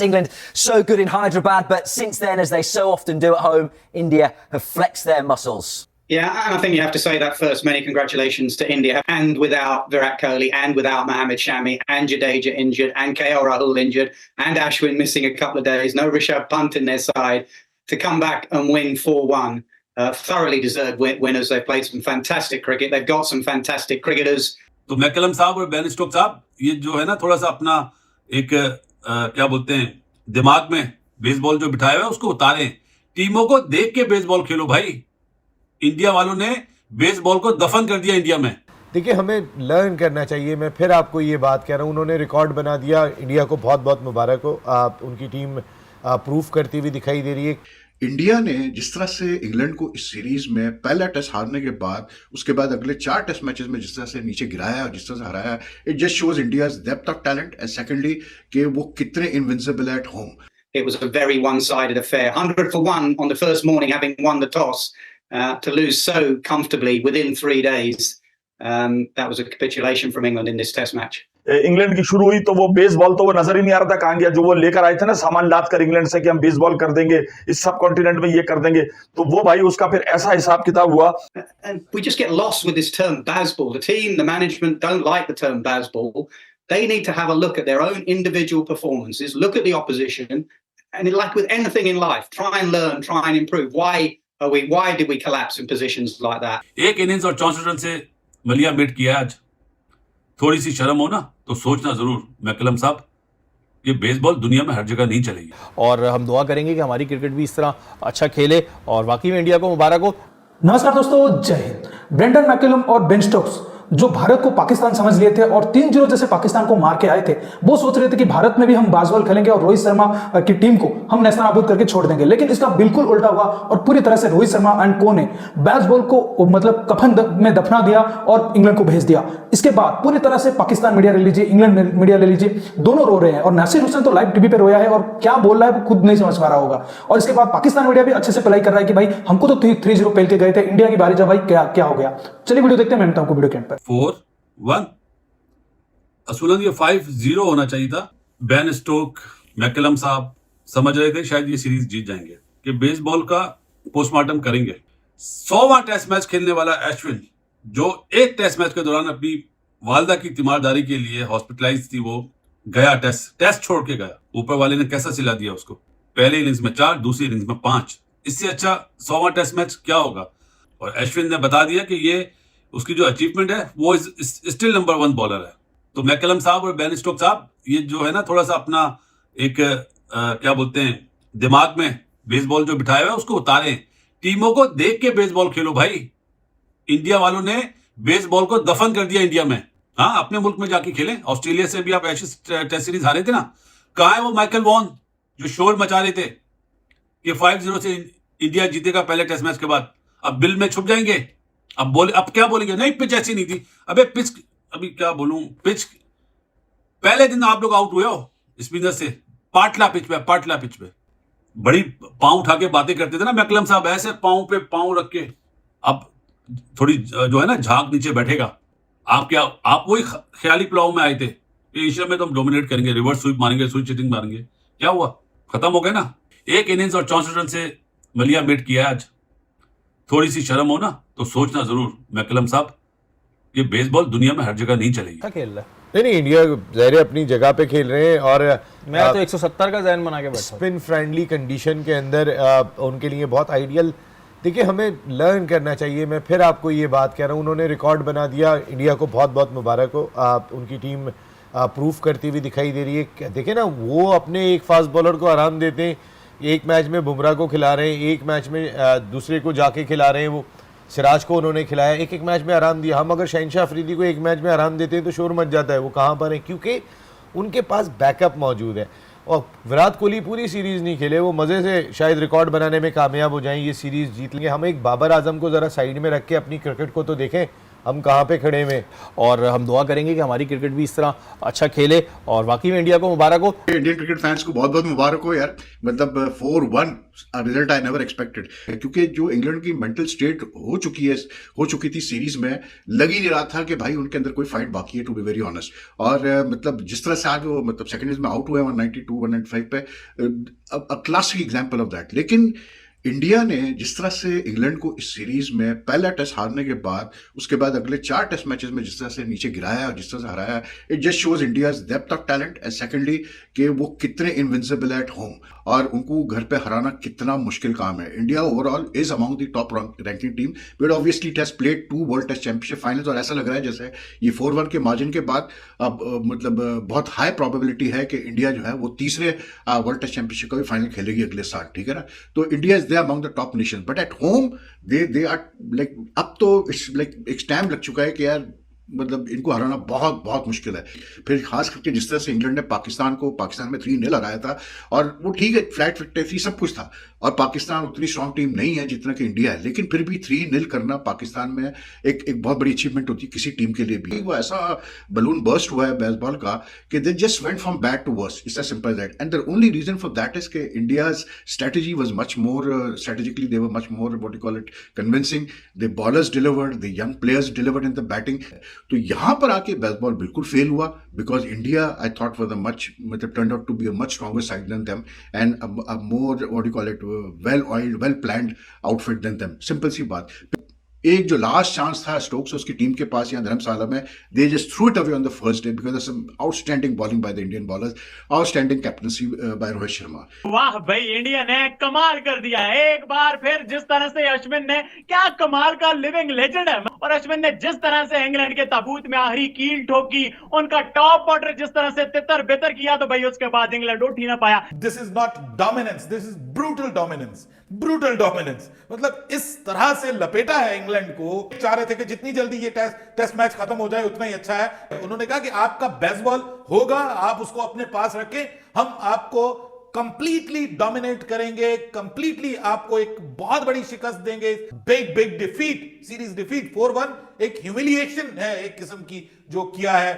England so good in Hyderabad, but since then, as they so often do at home, India have flexed their muscles. Yeah, and I think you have to say that first. Many congratulations to India. And without Virat Kohli, and without Mohammad Shami, and Jadeja injured, and KL Rahul injured, and Ashwin missing a couple of days, no Rishabh Pant in their side, to come back and win 4-1. Thoroughly deserved winners. They've played some fantastic cricket. They've got some fantastic cricketers. तो McCullum साहब और Ben Stokes साहब, ये जो है ना, थोड़ा सा अपना एक क्या बोलते हैं, दिमाग में बेसबॉल जो बिठाया हुआ है उसको उतारें। टीमों को देख के बेसबॉल खेलो भाई। इंडिया वालों ने बेसबॉल को दफन कर दिया इंडिया में। देखिए, हमें लर्न करना चाहिए। मैं फिर आपको ये बात कह रहा हूँ, उन्होंने रिकॉर्ड बना दिया। इंडिया को बहुत बहुत मुबारक हो। उनकी टीम प्रूफ करती हुई दिखाई दे रही है। इंडिया ने जिस तरह से इंग्लैंड को इस सीरीज में पहला टेस्ट हारने के बाद, उसके बाद अगले 4 टेस्ट मैचेस में जिस तरह से नीचे गिराया और जिस तरह से हराया, it just shows India's depth of talent and secondly कि वो कितने invincible at home. It was a very one-sided affair. 100 for 1 on the first morning, having won the toss, to lose so comfortably within 3 days. That was a capitulation from England in this test match. England की शुरू हुई तो वो baseball तो वो नजर ही नहीं आ रहा था कहां गया। जो वो लेकर आए थे ना सामान लाद कर इंग्लैंड से कि हम बेसबॉल कर देंगे, इस सब कॉन्टिनेंट में ये कर देंगे, तो वो भाई उसका फिर ऐसा हिसाब किताब हुआ। And we just get lost with this term Bazball. The team, the management don't like the term Bazball. They need to have a look at their own individual performances, look at the opposition, and like with anything in life, try and learn, try and improve. Why did we collapse in positions like that? एक innings और 64 run से मलिया मिट किया आज। थोड़ी सी शर्म हो ना तो सोचना जरूर मैकलम साहब, ये बेसबॉल दुनिया में हर जगह नहीं चलेगी। और हम दुआ करेंगे कि हमारी क्रिकेट भी इस तरह अच्छा खेले और वाकई में इंडिया को मुबारक हो। नमस्कार दोस्तों, जय हिंद। ब्रेंडन मैकलम और बेन स्टोक्स जो भारत को पाकिस्तान समझ लिए थे और 3-0 जैसे पाकिस्तान को मार के आए थे, वो सोच रहे थे कि भारत में भी हम बाजबॉल खेलेंगे और रोहित शर्मा की टीम को हम नेस्तनाबूद करके छोड़ देंगे। लेकिन इसका बिल्कुल उल्टा हुआ और पूरी तरह से रोहित शर्मा एंड को ने बाजबॉल को मतलब कफन में दफना दिया और इंग्लैंड को भेज दिया। इसके बाद पूरी तरह से पाकिस्तान मीडिया ले लीजिए, इंग्लैंड मीडिया ले लीजिए, दोनों रो रहे हैं। और नासिर हुसैन तो लाइव टीवी पे रोया है और क्या बोल रहा है वो खुद नहीं समझ पा रहा होगा। और इसके बाद पाकिस्तान मीडिया भी अच्छे से प्लाई कर रहा है कि भाई हमको तो 3-0 पेल के गए थे, इंडिया की बारी जब भाई क्या हो गया। चलिए वीडियो देखते हैं, मैं आपको वीडियो के एंड पर। 4-1 असूलन ये 5-0 होना चाहिए था। बेन स्टोक, मैकलम साहब समझ रहे थे शायद ये सीरीज जीत जाएंगे कि बेसबॉल का पोस्टमार्टम करेंगे। 100वां टेस्ट मैच खेलने वाला अश्विन, जो एक टेस्ट मैच के दौरान अपनी वालदा की तीमारदारी के लिए हॉस्पिटलाइज थी, वो गया टेस्ट छोड़ के गया। ऊपर वाले ने कैसा सिला दिया उसको। पहले इनिंग्स में 4, दूसरी इनिंग्स में 5। इससे अच्छा 100वां टेस्ट मैच क्या होगा। और अश्विन ने बता दिया कि ये उसकी जो अचीवमेंट है वो स्टिल नंबर 1 बॉलर है। तो मैकलम साहब और बेन स्टोक्स साहब, ये जो है ना, थोड़ा सा अपना एक क्या बोलते हैं, दिमाग में बेसबॉल जो बिठाया हुआ है उसको उतारें। टीमों को देख के बेसबॉल खेलो भाई। इंडिया वालों ने बेसबॉल को दफन कर दिया इंडिया में। हाँ, अपने मुल्क में जाके खेलें। ऑस्ट्रेलिया से भी आप एशेज टेस्ट सीरीज हारे थे ना। कहाँ है वो माइकल वॉन जो शोर मचा रहे थे कि 5-0 से इंडिया जीतेगा पहले टेस्ट मैच के बाद। अब बिल में छुप जाएंगे। अब क्या बोलेंगे, नहीं पिच ऐसी नहीं थी। अबे पिच, अभी क्या बोलूं, पिच पहले दिन आप लोग आउट हुए हो स्पिनर से। पाटला पिच पे बड़ी पांव उठा के बातें करते थे ना मैकलम साहब, ऐसे पांव पे पांव रख के। अब थोड़ी जो है ना झाग नीचे बैठेगा। आप वही ख्याली पुलाव में आए थे, एशिया में तो हम डोमिनेट करेंगे, रिवर्स स्वीप मारेंगे, स्विच हिटिंग मारेंगे। क्या हुआ, खत्म हो गया ना। एक इनिंग्स और 64 रन से मलिया मिट किया आज। थोड़ी सी शर्म हो ना तो सोचना जरूर मैकलम साहब, ये बेसबॉल दुनिया में हर जगह नहीं चलेगी। क्या खेल रहा है? नहीं, इंडिया ज़ाहिर अपनी जगह पे खेल रहे हैं और मैं तो 170 का ज़हन बना के बैठा। स्पिन फ्रेंडली कंडीशन के अंदर उनके लिए बहुत आइडियल। देखिए, हमें लर्न करना चाहिए। मैं फिर आपको ये बात कह रहा हूँ, उन्होंने रिकॉर्ड बना दिया। इंडिया को बहुत बहुत मुबारक हो। उनकी टीम प्रूफ करती हुई दिखाई दे रही है। देखिए ना, वो अपने एक फास्ट बॉलर को आराम देते हैं। एक मैच में बुमराह को खिला रहे हैं, एक मैच में दूसरे को जाके खिला रहे हैं। वो सिराज को उन्होंने खिलाया, एक मैच में आराम दिया। हम अगर शहनशाह अफरीदी को एक मैच में आराम देते हैं तो शोर मच जाता है। वो कहाँ पर है? क्योंकि उनके पास बैकअप मौजूद है। और विराट कोहली पूरी सीरीज़ नहीं खेले, वो मज़े से शायद रिकॉर्ड बनाने में कामयाब हो जाएं, ये सीरीज़ जीत लेंगे। हम एक बाबर आजम को ज़रा साइड में रख के अपनी क्रिकेट को तो देखें। हम कहाँ पे खड़े हुए। और हम दुआ करेंगे कि हमारी क्रिकेट भी इस तरह अच्छा खेले और वाकई में इंडिया को मुबारक हो। इंडियन क्रिकेट फैंस को बहुत बहुत मुबारक हो यार, मतलब 4-1 रिजल्ट आई नेवर एक्सपेक्टेड, क्योंकि जो इंग्लैंड की मेंटल स्टेट हो चुकी थी सीरीज में, लग ही नहीं रहा था कि भाई उनके अंदर कोई फाइट बाकी है, टू बी वेरी ऑनेस्ट। और मतलब जिस तरह से आज वो मतलब सेकंड इनिंग्स में आउट हुए 192 195 पे, क्लासिक एग्जांपल ऑफ दैट। लेकिन इंडिया ने जिस तरह से इंग्लैंड को इस सीरीज में पहला टेस्ट हारने के बाद उसके बाद अगले 4 टेस्ट मैचेस में जिस तरह से नीचे गिराया और जिस तरह से हराया, it just shows India's depth of talent and secondly कि वो कितने इनविंसिबल एट होम और उनको घर पे हराना कितना मुश्किल काम है। India overall is among the top ranking team, but obviously test played 2 world test championship finals, और ऐसा लग रहा है जैसे ये 4-1 के मार्जिन के बाद अब मतलब बहुत हाई प्रोबेबिलिटी है कि इंडिया जो है वो तीसरे वर्ल्ड टेस्ट चैंपियनशिप का भी फाइनल खेलेगी अगले साल, ठीक है ना। तो India is there among the top nation, but at home they are like, अब तो लाइक एक स्टैम्प लग चुका है कि यार मतलब इनको हराना बहुत बहुत मुश्किल है। फिर खास करके जिस तरह से इंग्लैंड ने पाकिस्तान में 3-0 हराया था, और वो ठीक है फ्लैट विकेट थी, सब कुछ था, और पाकिस्तान उतनी स्ट्रॉन्ग टीम नहीं है जितना कि इंडिया है, लेकिन फिर भी 3-0 करना पाकिस्तान में एक बहुत बड़ी अचीवमेंट होती है किसी टीम के लिए भी। वो ऐसा बलून बर्स्ट हुआ है बेसबॉल का कि they just went from bad to worse, it's as simple that, and the only reason for that is कि India's strategy was much more strategically they were much more what you call it convincing, the bowlers delivered, the young players delivered in the batting. तो यहां पर आके Bazball बिल्कुल fail हुआ, because India I thought for the much मतलब turn out to be a much stronger side than them and a more what you call it well oiled well planned outfit than them. Simple सी बात। एक जो last chance था Stokes उसकी team के पास यहाँ धर्मशाला में, they just threw it away on the first day because of some outstanding bowling by the Indian bowlers, outstanding captaincy by Rohit Sharma. वाह भाई, इंडिया ने कमाल कर दिया एक बार फिर। जिस तरह से अश्विन ने, क्या कमाल का लिविंग लेजेंड है, और अश्विन ने जिस तरह से इंग्लैंड के ताबूत में आखिरी कील ठोकी, उनका टॉप ऑर्डर जिस तरह से तितर बितर किया, तो भाई उसके बाद इंग्लैंड उठ ही ना पाया। This is not dominance, this is brutal dominance, brutal dominance. मतलब इस तरह से लपेटा है इंग्लैंड को। चाह रहे थे कि जितनी जल्दी ये टेस्ट मैच खत्म हो जाए उतना ही अच्छा है। उन्होंने कहा कि आपका बेसबॉल होगा, आप उसको अपने पास रखें, हम आपको कंप्लीटली डोमिनेट करेंगे, कंप्लीटली आपको एक बहुत बड़ी शिकस्त देंगे। बिग डिफीट, सीरीज डिफीट 4-1 एक ह्यूमिलिएशन है एक किस्म की जो किया है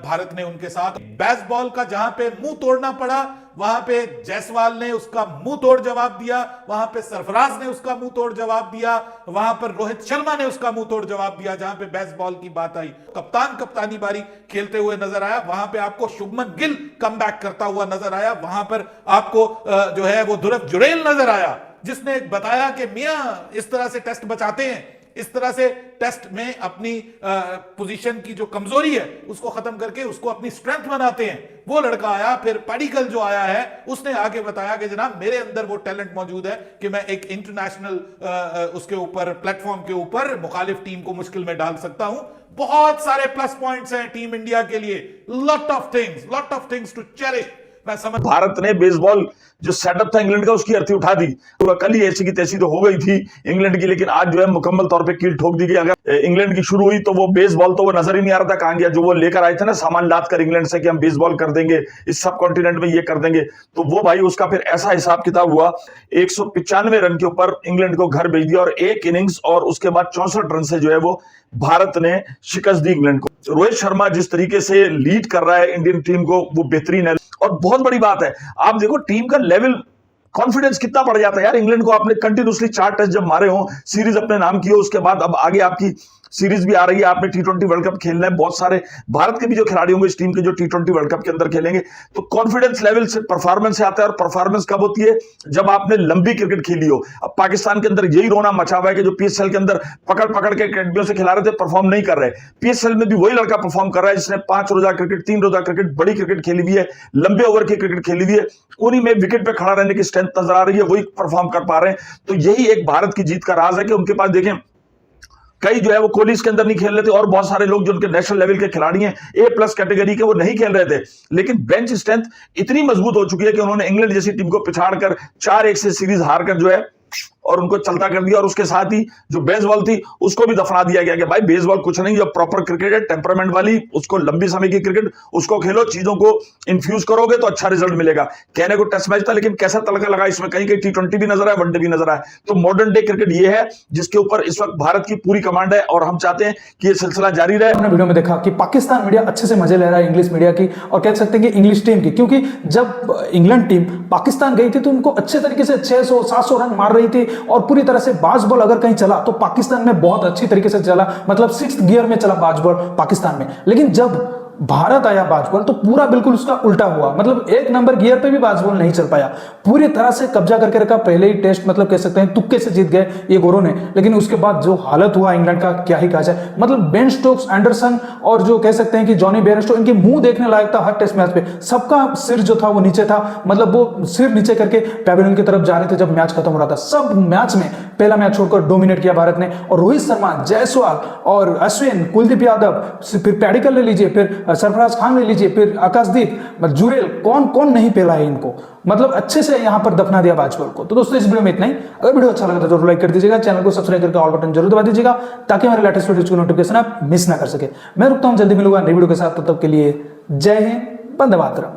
भारत ने उनके साथ। बेसबॉल का जहां पे मुंह तोड़ना पड़ा वहां पे जायसवाल ने उसका मुंह तोड़ जवाब दिया, वहां पे सरफराज ने उसका मुंह तोड़ जवाब दिया, वहां पर रोहित शर्मा ने उसका मुंह तोड़ जवाब दिया। जहां पे बेसबॉल की बात आई, कप्तानी बारी खेलते हुए नजर आया, वहां पे आपको शुभमन गिल कमबैक करता हुआ नजर आया, वहां पर आपको जो है वो ध्रुव जुड़ेल नजर आया जिसने बताया कि मियां इस तरह से टेस्ट बचाते हैं, इस तरह से टेस्ट में अपनी पोजीशन की जो कमजोरी है उसको खत्म करके उसको अपनी स्ट्रेंथ बनाते हैं। वो लड़का आया, फिर पाडिकल जो आया है उसने आगे बताया कि जनाब मेरे अंदर वो टैलेंट मौजूद है कि मैं एक इंटरनेशनल उसके ऊपर प्लेटफॉर्म के ऊपर मुखालिफ टीम को मुश्किल में डाल सकता हूं। बहुत सारे प्लस पॉइंट्स हैं टीम इंडिया के लिए, lot of things to cherish. Bharat ने बेसबॉल जो सेटअप था इंग्लैंड का उसकी अर्थी उठा दी, तो कल ही ऐसी की तैसी तो हो गई थी इंग्लैंड की, लेकिन आज जो है मुकम्मल तौर पे कील ठोक दी गई। अगर इंग्लैंड की शुरू हुई तो वो बेसबॉल तो वो नजर ही नहीं आ रहा था कहां गया, जो वो लेकर आए थे ना सामान लाद कर इंग्लैंड से कि हम बेसबॉल कर देंगे, इस सब कॉन्टिनेंट में ये कर देंगे, तो वो भाई उसका फिर ऐसा हिसाब किताब हुआ। 195 रन के ऊपर इंग्लैंड को घर भेज दिया और एक इनिंग्स और उसके बाद 64 रन से जो है वो भारत ने शिकस्त दी इंग्लैंड को। रोहित शर्मा जिस तरीके से लीड कर रहा है इंडियन टीम को वो बेहतरीन है, और बहुत बड़ी बात है आप देखो टीम का लेवल कॉन्फिडेंस कितना बढ़ जाता है यार। इंग्लैंड को आपने कंटिन्यूसली 4 टेस्ट जब मारे हो, सीरीज अपने नाम की हो, उसके बाद अब आगे आपकी सीरीज भी आ रही है, आपने T20 वर्ल्ड कप खेलना है, बहुत सारे भारत के भी जो खिलाड़ी होंगे इस टीम के जो T20 वर्ल्ड कप के अंदर खेलेंगे, तो कॉन्फिडेंस लेवल से परफॉर्मेंस से आता है। और परफॉर्मेंस कब होती है? जब आपने लंबी क्रिकेट खेली हो। अब पाकिस्तान के अंदर यही रोना मचा हुआ है कि जो PSL के अंदर पकड़ के अकेडमियों से खिला रहे थे परफॉर्म नहीं कर रहे। PSL में भी वही लड़का परफॉर्म कर रहा है जिसने 5 रोजा क्रिकेट, 3 रोजा क्रिकेट, बड़ी क्रिकेट खेली हुई है, लंबे ओवर की क्रिकेट खेली हुई है, उन्हीं में विकेट पे खड़ा रहने की स्ट्रेंथ नजर आ रही है, वही परफॉर्म कर पा रहे हैं। तो यही एक भारत की जीत का राज है कि उनके पास देखें कई जो है वो कोहली के अंदर नहीं खेल रहे थे, और बहुत सारे लोग जो उनके नेशनल लेवल के खिलाड़ी हैं A+ कैटेगरी के, वो नहीं खेल रहे थे, लेकिन बेंच स्ट्रेंथ इतनी मजबूत हो चुकी है कि उन्होंने इंग्लैंड जैसी टीम को पिछाड़कर 4-1 से सीरीज हारकर जो है और उनको चलता कर दिया, और उसके साथ ही जो बेसबॉल थी उसको भी दफना दिया गया कि भाई बेसबॉल कुछ नहीं, जो प्रॉपर क्रिकेट है, टेम्परामेंट वाली, उसको लंबी समय की क्रिकेट, उसको खेलो, चीजों को इन्फ्यूज करोगे तो अच्छा रिजल्ट मिलेगा। कहने को टेस्ट मैच था, लेकिन कैसा तड़का लगा इसमें, कहीं कहीं T20 भी नजर आया, वनडे भी नजर आया। तो मॉडर्न डे क्रिकेट ये है जिसके ऊपर इस वक्त भारत की पूरी कमांड है, और हम चाहते हैं कि ये सिलसिला जारी रहे। हमने वीडियो में देखा कि पाकिस्तान मीडिया अच्छे से मजे ले रहा है इंग्लिश मीडिया की, और कह सकते हैं कि इंग्लिश टीम की, क्योंकि जब इंग्लैंड टीम पाकिस्तान गई थी तो उनको अच्छे तरीके से 600-700 रन मार रही थी, और पूरी तरह से बाज बॉल अगर कहीं चला तो पाकिस्तान में बहुत अच्छी तरीके से चला, मतलब 6th गियर में चला बाज बॉल पाकिस्तान में। लेकिन जब भारत आया बाजबॉल तो पूरा बिल्कुल उसका उल्टा हुआ, मतलब 1 नंबर गियर पे भी बाजबॉल नहीं चल पाया, पूरी तरह से कब्जा करके रखा। पहले ही टेस्ट मतलब कह सकते हैं तुक्के से जीत गए ये गोरों ने, लेकिन उसके बाद जो हालत हुआ इंग्लैंड का क्या ही कहा जाए। मतलब बेन स्टोक्स, एंडरसन और जो कह सकते हैं कि जॉनी बेयरस्टो, इनके मुंह देखने लायक था हर टेस्ट मैच पे। सबका सिर जो था वो नीचे था, मतलब वो सिर नीचे करके पैवेलियन की तरफ जा रहे थे जब मैच खत्म हो रहा था। सब मैच में पहला मैच छोड़कर डोमिनेट किया भारत ने, और रोहित शर्मा, जायसवाल और अश्विन, कुलदीप यादव, फिर पैडिकल ले लीजिए, फिर सरफराज खान ले लीजिए, फिर आकाशदीप, जुरेल, कौन कौन नहीं पेला है इनको, मतलब अच्छे से यहां पर दफना दिया बाजपेयी को। तो दोस्तों इस वीडियो में इतना ही। अगर वीडियो अच्छा लगा तो जरूर लाइक कर दीजिएगा, चैनल को सब्सक्राइब करके ऑल बटन जरूर दबा दीजिएगा ताकि हमारे लेटेस्ट वीडियोज की नोटिफिकेशन आप मिस ना कर सके। मैं रुकता हूं, जल्दी मिलूंगा नई वीडियो के साथ, तब तक के लिए जय हिंद, वंदे मातरम।